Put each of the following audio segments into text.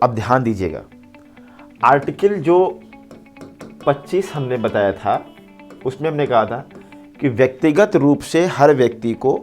अब ध्यान दीजिएगा, आर्टिकल जो 25 हमने बताया था उसमें हमने कहा था कि व्यक्तिगत रूप से हर व्यक्ति को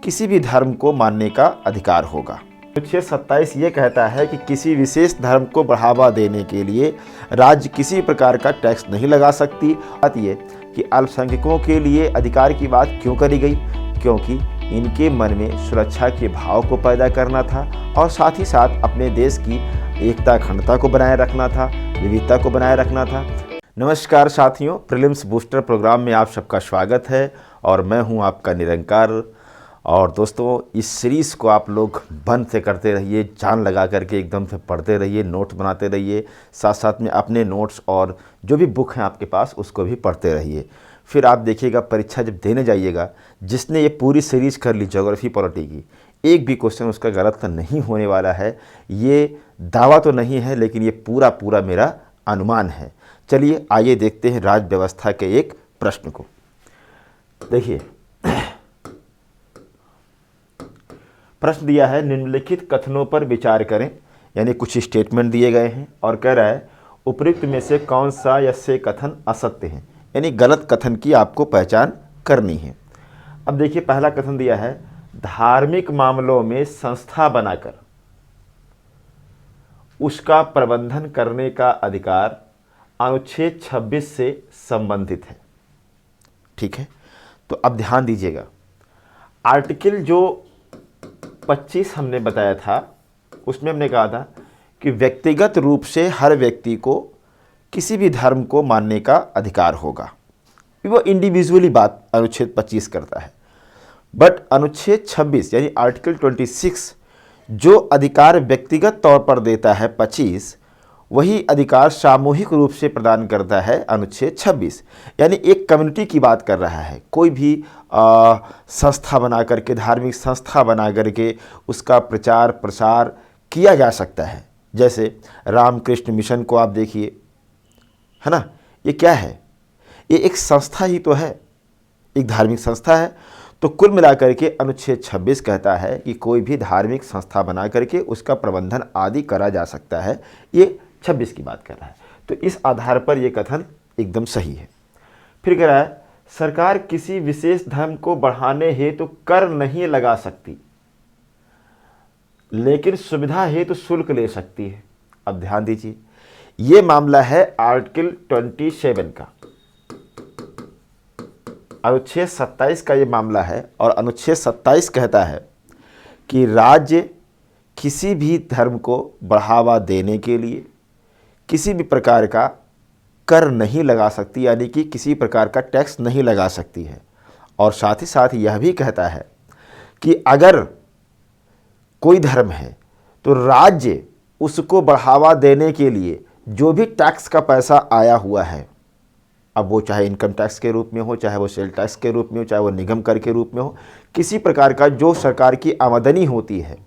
किसी भी धर्म को मानने का अधिकार होगा। अनुच्छेद 27 ये कहता है कि किसी विशेष धर्म को बढ़ावा देने के लिए राज्य किसी प्रकार का टैक्स नहीं लगा सकती। बात ये कि अल्पसंख्यकों के लिए अधिकार की बात क्यों करी गई, क्योंकि इनके मन में सुरक्षा के भाव को पैदा करना था और साथ ही साथ अपने देश की एकता अखंडता को बनाए रखना था, विविधता को बनाए रखना था। नमस्कार साथियों, प्रीलिम्स बूस्टर प्रोग्राम में आप सबका स्वागत है और मैं हूं आपका निरंकार। और दोस्तों, इस सीरीज़ को आप लोग बंद से करते रहिए, जान लगा करके एकदम से पढ़ते रहिए, नोट्स बनाते रहिए, साथ साथ में अपने नोट्स और जो भी बुक हैं आपके पास उसको भी पढ़ते रहिए। फिर आप देखिएगा परीक्षा जब देने जाइएगा, जिसने ये पूरी सीरीज़ कर ली ज्योग्राफी पॉलिटी की, एक भी क्वेश्चन उसका गलत तो नहीं होने वाला है। ये दावा तो नहीं है, लेकिन ये पूरा मेरा अनुमान है। चलिए आइए देखते हैं राज्य व्यवस्था के एक प्रश्न को। देखिए, प्रश्न दिया है निम्नलिखित कथनों पर विचार करें, यानी कुछ स्टेटमेंट दिए गए हैं और कह रहा है उपयुक्त में से कौन सा या से कथन असत्य हैं, यानी गलत कथन की आपको पहचान करनी है। अब देखिए, पहला कथन दिया है धार्मिक मामलों में संस्था बनाकर उसका प्रबंधन करने का अधिकार अनुच्छेद 26 से संबंधित है। ठीक है, तो अब ध्यान दीजिएगा, आर्टिकल जो 25 हमने बताया था उसमें हमने कहा था कि व्यक्तिगत रूप से हर व्यक्ति को किसी भी धर्म को मानने का अधिकार होगा। वो इंडिविजुअली बात अनुच्छेद 25 करता है, बट अनुच्छेद 26 यानी आर्टिकल 26 जो अधिकार व्यक्तिगत तौर पर देता है 25, वही अधिकार सामूहिक रूप से प्रदान करता है अनुच्छेद 26। यानी एक कम्युनिटी की बात कर रहा है, कोई भी संस्था बना करके, धार्मिक संस्था बना करके उसका प्रचार प्रसार किया जा सकता है। जैसे रामकृष्ण मिशन को आप देखिए, है ना, ये क्या है, ये एक संस्था ही तो है, एक धार्मिक संस्था है। तो कुल मिलाकर के अनुच्छेद 26 कहता है कि कोई भी धार्मिक संस्था बना करके उसका प्रबंधन आदि करा जा सकता है। ये 26 की बात कर रहा है, तो इस आधार पर यह कथन एकदम सही है। फिर कह रहा है सरकार किसी विशेष धर्म को बढ़ाने हेतु तो कर नहीं लगा सकती, लेकिन सुविधा हेतु तो शुल्क ले सकती है। अब ध्यान दीजिए, यह मामला है आर्टिकल 27 का, अनुच्छेद 27 का ये मामला है। और अनुच्छेद 27 कहता है कि राज्य किसी भी धर्म को बढ़ावा देने के लिए किसी भी प्रकार का कर नहीं लगा सकती, यानी कि किसी प्रकार का टैक्स नहीं लगा सकती है। और साथ ही साथ यह भी कहता है कि अगर कोई धर्म है तो राज्य उसको बढ़ावा देने के लिए जो भी टैक्स का पैसा आया हुआ है, अब वो चाहे इनकम टैक्स के रूप में हो, चाहे वो सेल टैक्स के रूप में हो, चाहे वो निगम कर के रूप में हो, किसी प्रकार का जो सरकार की आमदनी होती है,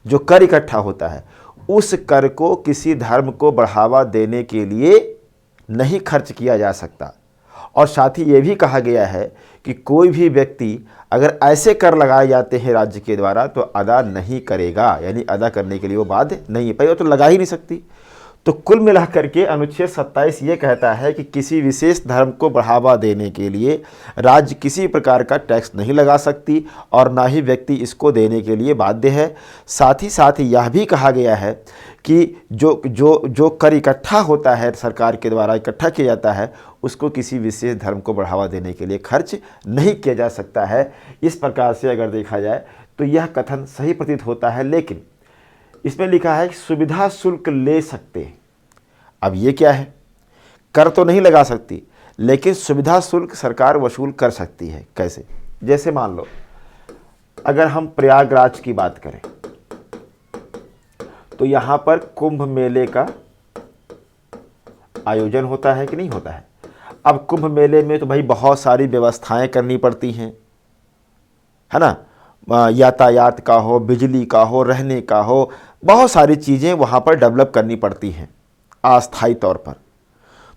जो कर इकट्ठा होता है, उस कर को किसी धर्म को बढ़ावा देने के लिए नहीं खर्च किया जा सकता। और साथ ही ये भी कहा गया है कि कोई भी व्यक्ति अगर ऐसे कर लगाए जाते हैं राज्य के द्वारा तो अदा नहीं करेगा, यानी अदा करने के लिए वो बाध्य नहीं है, पहले तो लगा ही नहीं सकती। तो कुल मिलाकर के अनुच्छेद 27 ये कहता है कि किसी विशेष धर्म को बढ़ावा देने के लिए राज्य किसी प्रकार का टैक्स नहीं लगा सकती और ना ही व्यक्ति इसको देने के लिए बाध्य है। साथ ही यह भी कहा गया है कि जो कर इकट्ठा होता है, सरकार के द्वारा इकट्ठा किया जाता है, उसको किसी विशेष धर्म को बढ़ावा देने के लिए खर्च नहीं किया जा सकता है। इस प्रकार से अगर देखा जाए तो यह कथन सही प्रतीत होता है, लेकिन इसमें लिखा है कि सुविधा शुल्क ले सकते हैं। अब ये क्या है, कर तो नहीं लगा सकती, लेकिन सुविधा शुल्क सरकार वसूल कर सकती है। कैसे? जैसे मान लो अगर हम प्रयागराज की बात करें तो यहाँ पर कुंभ मेले का आयोजन होता है कि नहीं होता है। अब कुंभ मेले में तो भाई बहुत सारी व्यवस्थाएं करनी पड़ती हैं, है ना, यातायात का हो, बिजली का हो, रहने का हो, बहुत सारी चीज़ें वहाँ पर डेवलप करनी पड़ती हैं अस्थायी तौर पर।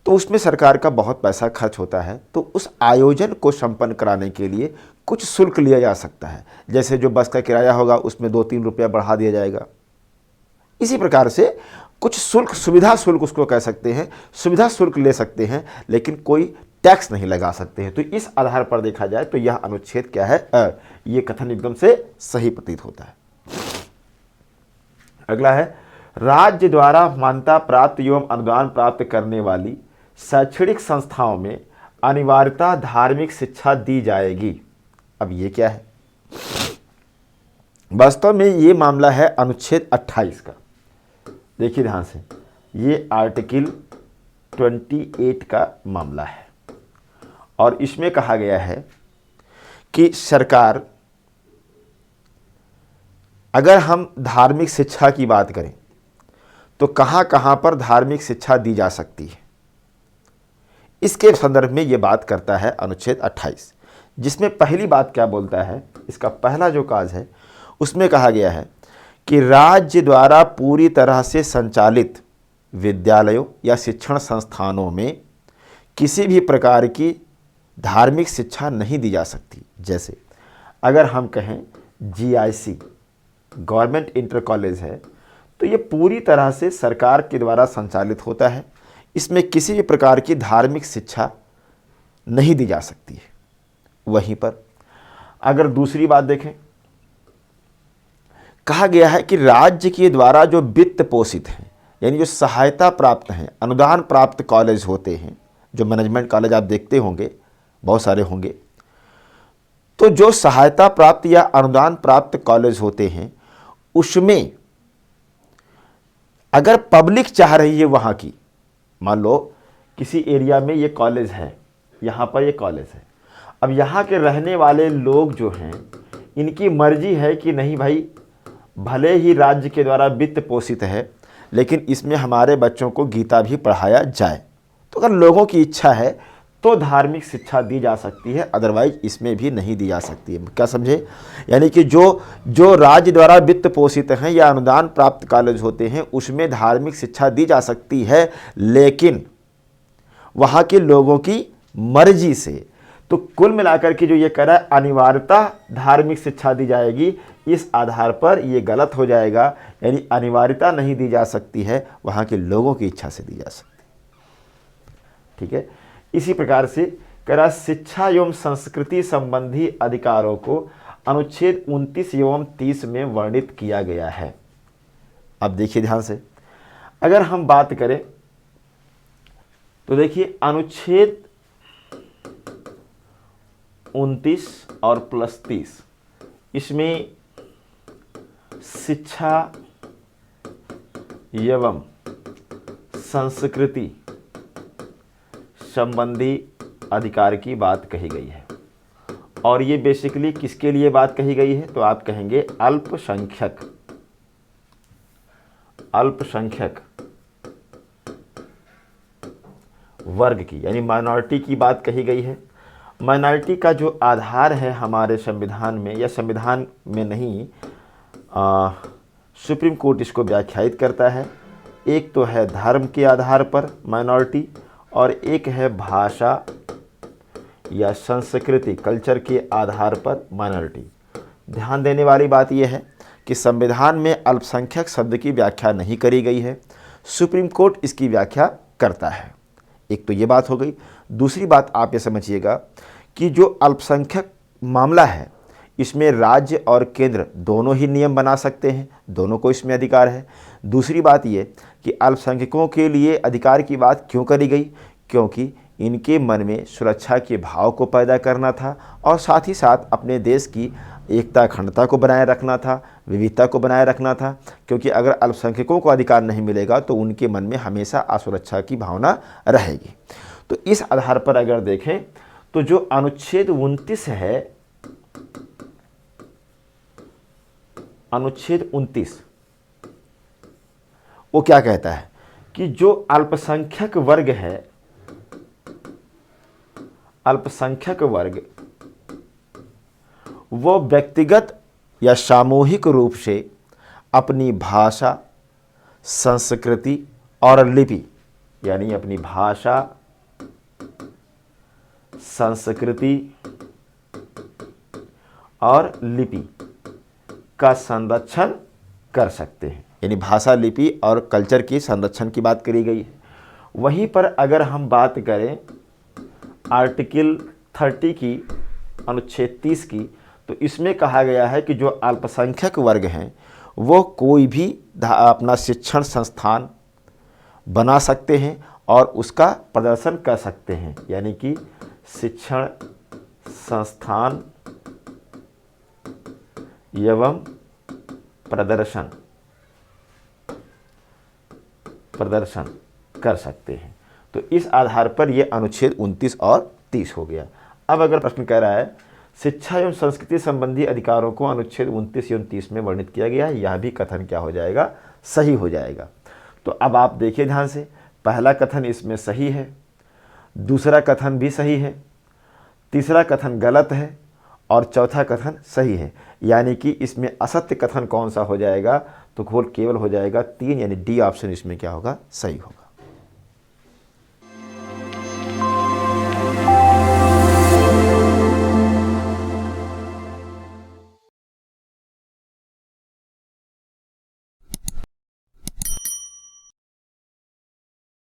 तो उसमें सरकार का बहुत पैसा खर्च होता है। तो उस आयोजन को संपन्न कराने के लिए कुछ शुल्क लिया जा सकता है। जैसे जो बस का किराया होगा उसमें 2-3 रुपया बढ़ा दिया जाएगा। इसी प्रकार से कुछ शुल्क, सुविधा शुल्क उसको कह सकते हैं, सुविधा शुल्क ले सकते हैं, लेकिन कोई टैक्स नहीं लगा सकते हैं। तो इस आधार पर देखा जाए तो यह अनुच्छेद क्या है, ये कथन एकदम से सही प्रतीत होता है। अगला है, राज्य द्वारा मान्यता प्राप्त एवं अनुदान प्राप्त करने वाली शैक्षणिक संस्थाओं में अनिवार्यता धार्मिक शिक्षा दी जाएगी। अब ये क्या है? वास्तव में ये मामला है अनुच्छेद 28 का। देखिए ध्यान से, ये आर्टिकल 28 का मामला है और इसमें कहा गया है कि सरकार, अगर हम धार्मिक शिक्षा की बात करें तो कहाँ कहाँ पर धार्मिक शिक्षा दी जा सकती है, इसके संदर्भ में ये बात करता है अनुच्छेद 28, जिसमें पहली बात क्या बोलता है, इसका पहला जो काज है उसमें कहा गया है कि राज्य द्वारा पूरी तरह से संचालित विद्यालयों या शिक्षण संस्थानों में किसी भी प्रकार की धार्मिक शिक्षा नहीं दी जा सकती। जैसे अगर हम कहें GIC, गवर्नमेंट इंटर कॉलेज है, तो ये पूरी तरह से सरकार के द्वारा संचालित होता है, इसमें किसी भी प्रकार की धार्मिक शिक्षा नहीं दी जा सकती है। वहीं पर अगर दूसरी बात देखें, कहा गया है कि राज्य के द्वारा जो वित्त पोषित हैं, यानी जो सहायता प्राप्त हैं, अनुदान प्राप्त कॉलेज होते हैं, जो मैनेजमेंट कॉलेज आप देखते होंगे, बहुत सारे होंगे, तो जो सहायता प्राप्त या अनुदान प्राप्त कॉलेज होते हैं, उसमें अगर पब्लिक चाह रही है वहाँ की, मान लो किसी एरिया में ये कॉलेज है, यहाँ पर ये कॉलेज है, अब यहाँ के रहने वाले लोग जो हैं, इनकी मर्जी है कि नहीं भाई, भले ही राज्य के द्वारा वित्त पोषित है, लेकिन इसमें हमारे बच्चों को गीता भी पढ़ाया जाए। तो अगर लोगों की इच्छा है तो धार्मिक शिक्षा दी जा सकती है, अदरवाइज इसमें भी नहीं दी जा सकती है। क्या समझे? यानी कि जो राज्य द्वारा वित्त पोषित हैं या अनुदान प्राप्त कॉलेज होते हैं, उसमें धार्मिक शिक्षा दी जा सकती है, लेकिन वहाँ के लोगों की मर्जी से। तो कुल मिलाकर के जो ये कह रहा है अनिवार्यता धार्मिक शिक्षा दी जाएगी, इस आधार पर ये गलत हो जाएगा। यानी अनिवार्यता नहीं दी जा सकती है, वहाँ के लोगों की इच्छा से दी जा सकती है। ठीक है, इसी प्रकार से कह रहा शिक्षा एवं संस्कृति संबंधी अधिकारों को अनुच्छेद 29 एवं 30 में वर्णित किया गया है। अब देखिए ध्यान से, अगर हम बात करें तो देखिए अनुच्छेद 29 और प्लस 30, इसमें शिक्षा एवं संस्कृति संबंधी अधिकार की बात कही गई है। और ये बेसिकली किसके लिए बात कही गई है? तो आप कहेंगे अल्पसंख्यक वर्ग की, यानी माइनॉरिटी की बात कही गई है। माइनॉरिटी का जो आधार है हमारे संविधान में, या संविधान में नहीं, सुप्रीम कोर्ट इसको व्याख्यायित करता है। एक तो है धर्म के आधार पर माइनॉरिटी, और एक है भाषा या संस्कृति, कल्चर के आधार पर माइनॉरिटी। ध्यान देने वाली बात यह है कि संविधान में अल्पसंख्यक शब्द की व्याख्या नहीं करी गई है, सुप्रीम कोर्ट इसकी व्याख्या करता है। एक तो ये बात हो गई। दूसरी बात आप ये समझिएगा कि जो अल्पसंख्यक मामला है, इसमें राज्य और केंद्र दोनों ही नियम बना सकते हैं, दोनों को इसमें अधिकार है। दूसरी बात ये कि अल्पसंख्यकों के लिए अधिकार की बात क्यों करी गई? क्योंकि इनके मन में सुरक्षा के भाव को पैदा करना था और साथ ही साथ अपने देश की एकता अखंडता को बनाए रखना था, विविधता को बनाए रखना था। क्योंकि अगर अल्पसंख्यकों को अधिकार नहीं मिलेगा तो उनके मन में हमेशा असुरक्षा की भावना रहेगी। तो इस आधार पर अगर देखें तो जो अनुच्छेद 29 है, अनुच्छेद 29 वो क्या कहता है कि जो अल्पसंख्यक वर्ग है, अल्पसंख्यक वर्ग वो व्यक्तिगत या सामूहिक रूप से अपनी भाषा, संस्कृति और लिपि, यानी अपनी भाषा, संस्कृति और लिपि का संरक्षण कर सकते हैं। यानी भाषा, लिपि और कल्चर की संरक्षण की बात करी गई है। वहीं पर अगर हम बात करें आर्टिकल 30 की, अनुच्छेद 30 की, तो इसमें कहा गया है कि जो अल्पसंख्यक वर्ग हैं वो कोई भी अपना शिक्षण संस्थान बना सकते हैं और उसका प्रदर्शन कर सकते हैं। यानी कि शिक्षण संस्थान एवं प्रदर्शन कर सकते हैं। तो इस आधार पर यह अनुच्छेद 29 और 30 हो गया। अब अगर प्रश्न कह रहा है शिक्षा एवं संस्कृति संबंधी अधिकारों को अनुच्छेद 29 एवं 30 में वर्णित किया गया है, यह भी कथन क्या हो जाएगा, सही हो जाएगा। तो अब आप देखिए ध्यान से, पहला कथन इसमें सही है, दूसरा कथन भी सही है, तीसरा कथन गलत है और चौथा कथन सही है। यानी कि इसमें असत्य कथन कौन सा हो जाएगा, तो केवल हो जाएगा 3, यानी डी ऑप्शन इसमें क्या होगा, सही होगा।